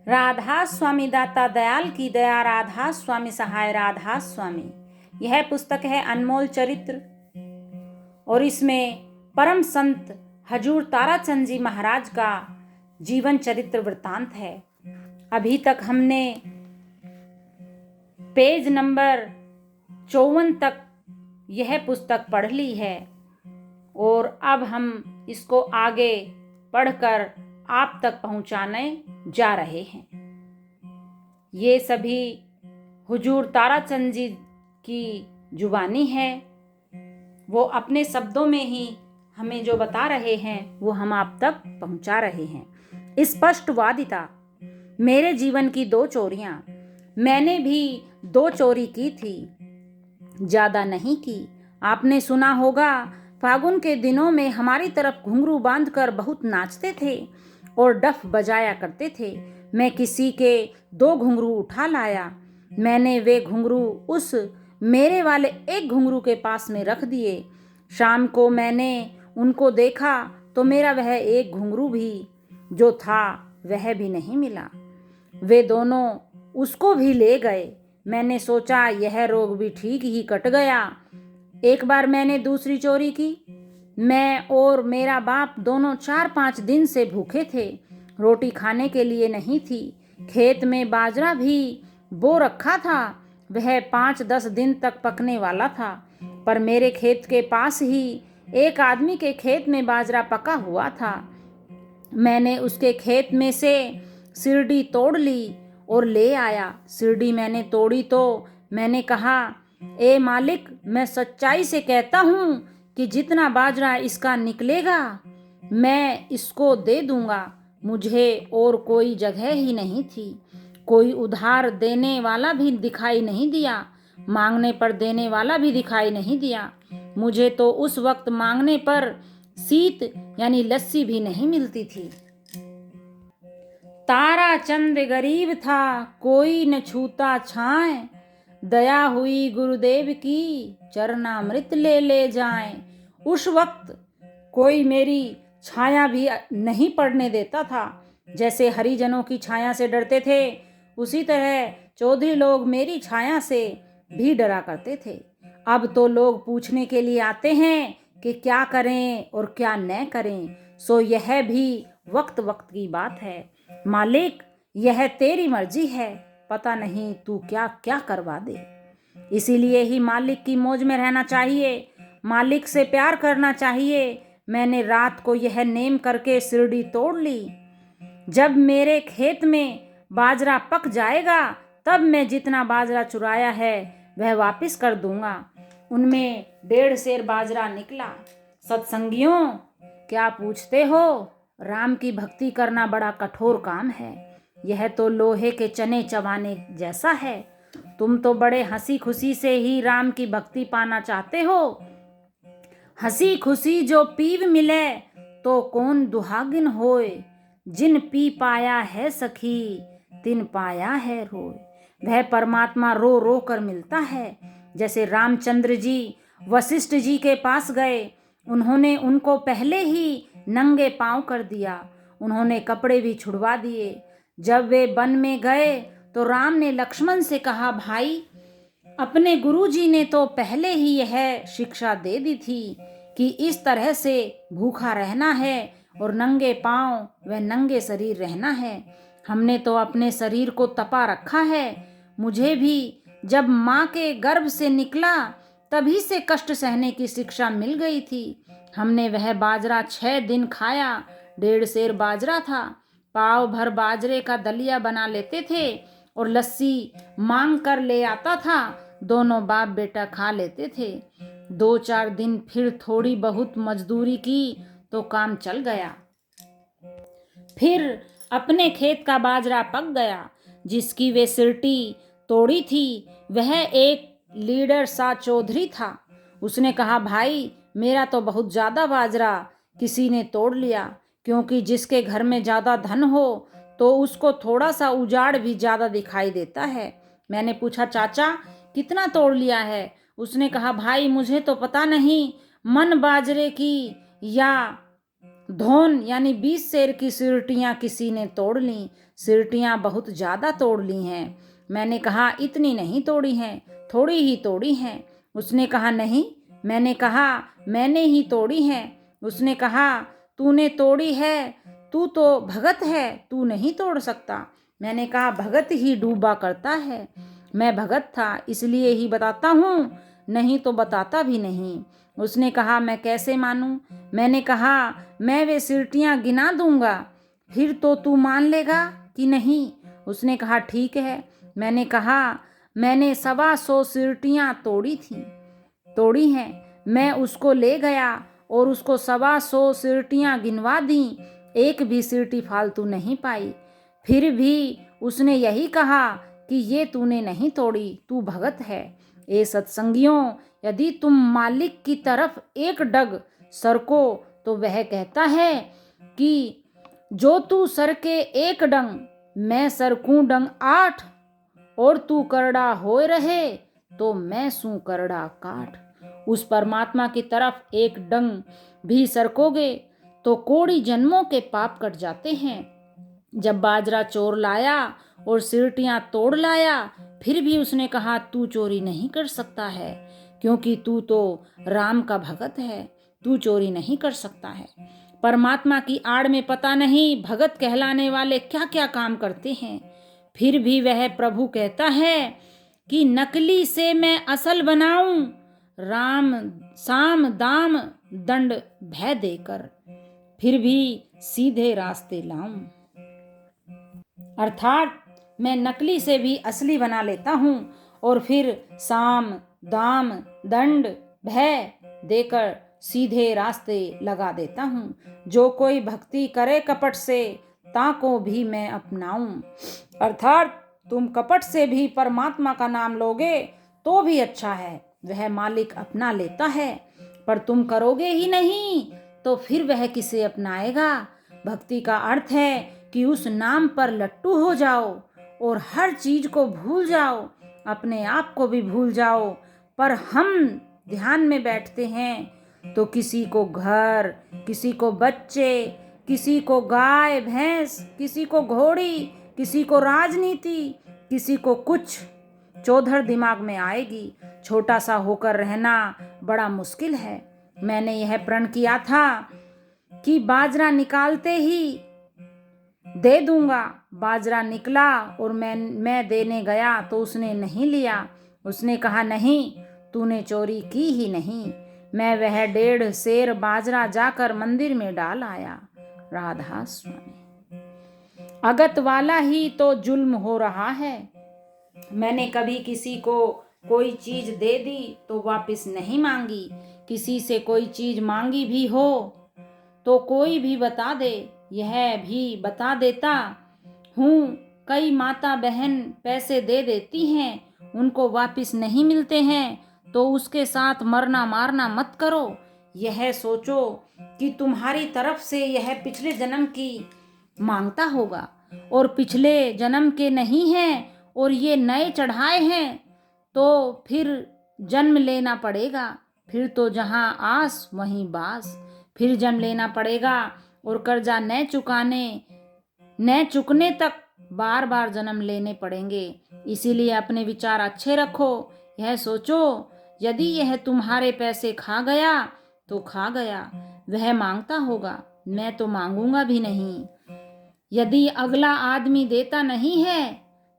राधा स्वामी दाता दयाल की दया, राधा स्वामी सहाय, राधा स्वामी। यह पुस्तक है अनमोल चरित्र और इसमें परम संत हजूर ताराचंद जी महाराज का जीवन चरित्र वृतांत है। अभी तक हमने पेज नंबर 54 तक यह पुस्तक पढ़ ली है और अब हम इसको आगे पढ़कर आप तक पहुंचाने जा रहे हैं। ये सभी हुजूर ताराचंद जी की जुबानी है। वो अपने शब्दों में ही हमें जो बता रहे हैं वो हम आप तक पहुंचा रहे हैं। स्पष्टवादिता। मेरे जीवन की 2 चोरियां। मैंने भी 2 चोरी की थी, ज्यादा नहीं की। आपने सुना होगा फागुन के दिनों में हमारी तरफ घुंघरू बांधकर बहुत नाचते थे और डफ बजाया करते थे। मैं किसी के 2 घुंघरू उठा लाया। मैंने वे घुंघरू उस मेरे वाले एक घुंघरू के पास में रख दिए। शाम को मैंने उनको देखा तो मेरा वह एक घुंघरू भी जो था वह भी नहीं मिला। वे दोनों उसको भी ले गए। मैंने सोचा यह रोग भी ठीक ही कट गया। एक बार मैंने दूसरी चोरी की। मैं और मेरा बाप दोनों 4-5 दिन से भूखे थे। रोटी खाने के लिए नहीं थी। खेत में बाजरा भी बो रखा था। वह 5-10 दिन तक पकने वाला था, पर मेरे खेत के पास ही एक आदमी के खेत में बाजरा पका हुआ था। मैंने उसके खेत में से सिरडी तोड़ ली और ले आया। सिरडी मैंने तोड़ी तो मैंने कहा, ए मालिक, मैं सच्चाई से कहता हूँ कि जितना बाजरा इसका निकलेगा मैं इसको दे दूंगा। मुझे और कोई जगह ही नहीं थी। कोई उधार देने वाला भी दिखाई नहीं दिया, मांगने पर देने वाला भी दिखाई नहीं दिया। मुझे तो उस वक्त मांगने पर सीत यानी लस्सी भी नहीं मिलती थी। ताराचंद गरीब था, कोई न छूता छाए। दया हुई गुरुदेव की, चरणामृत ले ले जाएं। उस वक्त कोई मेरी छाया भी नहीं पड़ने देता था। जैसे हरिजनों की छाया से डरते थे, उसी तरह चौधरी लोग मेरी छाया से भी डरा करते थे। अब तो लोग पूछने के लिए आते हैं कि क्या करें और क्या न करें। सो यह भी वक्त वक्त की बात है। मालिक, यह तेरी मर्जी है, पता नहीं तू क्या क्या करवा दे। इसीलिए ही मालिक की मौज में रहना चाहिए, मालिक से प्यार करना चाहिए। मैंने रात को यह नेम करके सिरडी तोड़ ली। जब मेरे खेत में बाजरा पक जाएगा तब मैं जितना बाजरा चुराया है वह वापस कर दूंगा। उनमें 1.5 सेर बाजरा निकला। सत्संगियों, क्या पूछते हो? राम की भक्ति करना बड़ा कठोर काम है। यह तो लोहे के चने चबाने जैसा है। तुम तो बड़े हंसी खुशी से ही राम की भक्ति पाना चाहते हो। हंसी खुशी जो पीव मिले तो कौन दुहागिन होए। जिन पी पाया है सखी, तिन पाया है रोए। वह परमात्मा रो रो कर मिलता है। जैसे रामचंद्र जी वशिष्ठ जी के पास गए, उन्होंने उनको पहले ही नंगे पांव कर दिया। उन्होंने कपड़े भी छुड़वा दिए। जब वे वन में गए तो राम ने लक्ष्मण से कहा, भाई, अपने गुरुजी ने तो पहले ही यह शिक्षा दे दी थी कि इस तरह से भूखा रहना है और नंगे पांव व नंगे शरीर रहना है। हमने तो अपने शरीर को तपा रखा है। मुझे भी जब माँ के गर्भ से निकला तभी से कष्ट सहने की शिक्षा मिल गई थी। हमने वह बाजरा 6 दिन खाया। 1.5 सेर बाजरा था। पाव भर बाजरे का दलिया बना लेते थे और लस्सी मांग कर ले आता था। दोनों बाप बेटा खा लेते थे। 2-4 दिन फिर थोड़ी बहुत मजदूरी की तो काम चल गया। फिर अपने खेत का बाजरा पक गया। जिसकी वे सिरटी तोड़ी थी वह एक लीडर सा चौधरी था। उसने कहा, भाई, मेरा तो बहुत ज्यादा बाजरा किसी ने तोड़ लिया, क्योंकि जिसके घर में ज्यादा धन हो तो उसको थोड़ा सा उजाड़ भी ज्यादा दिखाई देता है। मैंने पूछा, चाचा, कितना तोड़ लिया है? उसने कहा, भाई, मुझे तो पता नहीं, मन बाजरे की या धोन यानी 20 शेर की सीरटियाँ किसी ने तोड़ लीं। सीरटियाँ बहुत ज़्यादा तोड़ ली हैं। मैंने कहा इतनी नहीं तोड़ी हैं, थोड़ी ही तोड़ी हैं। उसने कहा नहीं। मैंने कहा मैंने ही तोड़ी हैं। उसने कहा तूने तोड़ी है, तू तो भगत है, तू नहीं तोड़ सकता। मैंने कहा भगत ही डूबा करता है। मैं भगत था इसलिए ही बताता हूँ, नहीं तो बताता भी नहीं। उसने कहा मैं कैसे मानूं? मैंने कहा मैं वे सीरटियाँ गिना दूंगा, फिर तो तू मान लेगा कि नहीं? उसने कहा ठीक है। मैंने कहा मैंने 125 सीरटियाँ तोड़ी हैं। मैं उसको ले गया और उसको 125 सीरटियाँ गिनवा दी, एक भी सीरटी फालतू नहीं पाई। फिर भी उसने यही कहा कि ये तूने नहीं तोड़ी, तू भगत है। ए सत्संगियों, यदि तुम मालिक की तरफ एक डग सरको तो वह कहता है कि जो तू सरके एक डंग, मैं सरकूं डंग 8, और तू करड़ा होए रहे तो मैं सूं करड़ा काठ। उस परमात्मा की तरफ एक डंग भी सरकोगे तो कोड़ी जन्मों के पाप कट जाते हैं। जब बाजरा चोर लाया और सीरटियाँ तोड़ लाया, फिर भी उसने कहा तू चोरी नहीं कर सकता है, क्योंकि तू तो राम का भगत है, तू चोरी नहीं कर सकता है। परमात्मा की आड़ में पता नहीं भगत कहलाने वाले क्या क्या काम करते हैं। फिर भी वह प्रभु कहता है कि नकली से मैं असल बनाऊं, राम साम दाम दंड भय देकर फिर भी सीधे रास्ते लाऊं। अर्थात मैं नकली से भी असली बना लेता हूँ और फिर साम दाम दंड भय देकर सीधे रास्ते लगा देता हूँ। जो कोई भक्ति करे कपट से, ताको भी मैं अपनाऊं। अर्थात तुम कपट से भी परमात्मा का नाम लोगे तो भी अच्छा है, वह मालिक अपना लेता है। पर तुम करोगे ही नहीं तो फिर वह किसे अपनाएगा? भक्ति का अर्थ है कि उस नाम पर लट्टू हो जाओ और हर चीज को भूल जाओ, अपने आप को भी भूल जाओ। पर हम ध्यान में बैठते हैं तो किसी को घर, किसी को बच्चे, किसी को गाय भैंस, किसी को घोड़ी, किसी को राजनीति, किसी को कुछ चौधर दिमाग में आएगी। छोटा सा होकर रहना बड़ा मुश्किल है। मैंने यह प्रण किया था कि बाजरा निकालते ही दे दूंगा। बाजरा निकला और मैं देने गया तो उसने नहीं लिया। उसने कहा नहीं, तूने चोरी की ही नहीं। मैं वह 1.5 सेर बाजरा जाकर मंदिर में डाल आया। राधा स्वामी। अगत वाला ही तो जुल्म हो रहा है। मैंने कभी किसी को कोई चीज दे दी तो वापस नहीं मांगी। किसी से कोई चीज मांगी भी हो तो कोई भी बता दे, यह भी बता देता हूँ। कई माता बहन पैसे दे देती हैं, उनको वापस नहीं मिलते हैं, तो उसके साथ मरना मारना मत करो। यह सोचो कि तुम्हारी तरफ से यह पिछले जन्म की मांगता होगा और पिछले जन्म के नहीं हैं और ये नए चढ़ाए हैं, तो फिर जन्म लेना पड़ेगा। फिर तो जहाँ आस वहीं बास, फिर जन्म लेना पड़ेगा और कर्जा न चुकने तक बार बार जन्म लेने पड़ेंगे। इसीलिए अपने विचार अच्छे रखो। यह सोचो यदि यह तुम्हारे पैसे खा गया तो खा गया, वह मांगता होगा, मैं तो मांगूंगा भी नहीं। यदि अगला आदमी देता नहीं है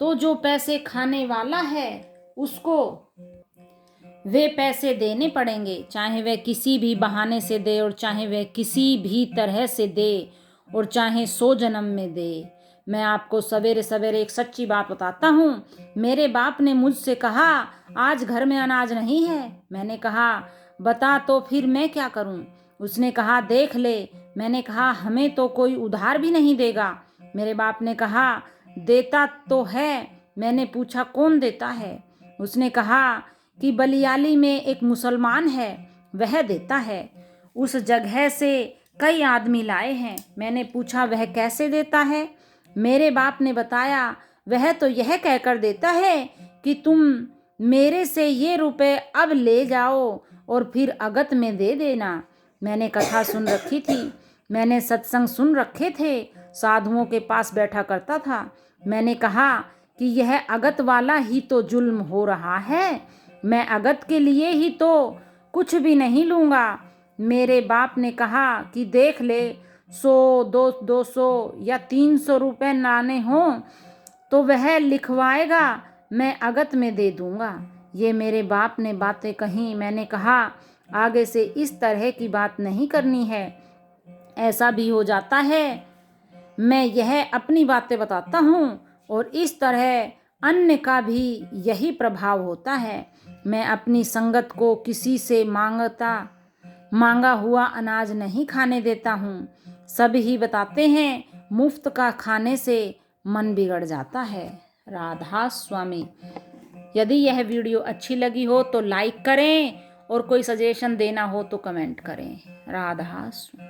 तो जो पैसे खाने वाला है उसको वे पैसे देने पड़ेंगे, चाहे वह किसी भी बहाने से दे और चाहे वह किसी भी तरह से दे और चाहे 100 जन्म में दे। मैं आपको सवेरे सवेरे एक सच्ची बात बताता हूँ। मेरे बाप ने मुझसे कहा आज घर में अनाज नहीं है। मैंने कहा बता तो फिर मैं क्या करूँ? उसने कहा देख ले। मैंने कहा हमें तो कोई उधार भी नहीं देगा। मेरे बाप ने कहा देता तो है। मैंने पूछा कौन देता है? उसने कहा कि बलियाली में एक मुसलमान है, वह देता है। उस जगह से कई आदमी लाए हैं। मैंने पूछा वह कैसे देता है? मेरे बाप ने बताया वह तो यह कहकर देता है कि तुम मेरे से ये रुपए अब ले जाओ और फिर अगत में दे देना। मैंने कथा सुन रखी थी। मैंने सत्संग सुन रखे थे, साधुओं के पास बैठा करता था। मैंने कहा कि यह अगत वाला ही तो जुल्म हो रहा है, मैं अगत के लिए ही तो कुछ भी नहीं लूँगा। मेरे बाप ने कहा कि देख ले, 100, 200 या 300 रुपए लाने हों तो वह लिखवाएगा, मैं अगत में दे दूँगा। ये मेरे बाप ने बातें कहीं। मैंने कहा आगे से इस तरह की बात नहीं करनी है। ऐसा भी हो जाता है, मैं यह अपनी बातें बताता हूँ और इस तरह अन्य का भी यही प्रभाव होता है। मैं अपनी संगत को किसी से मांगा हुआ अनाज नहीं खाने देता हूँ। सभी ही बताते हैं मुफ्त का खाने से मन बिगड़ जाता है। राधा स्वामी। यदि यह वीडियो अच्छी लगी हो तो लाइक करें और कोई सजेशन देना हो तो कमेंट करें। राधा स्वामी।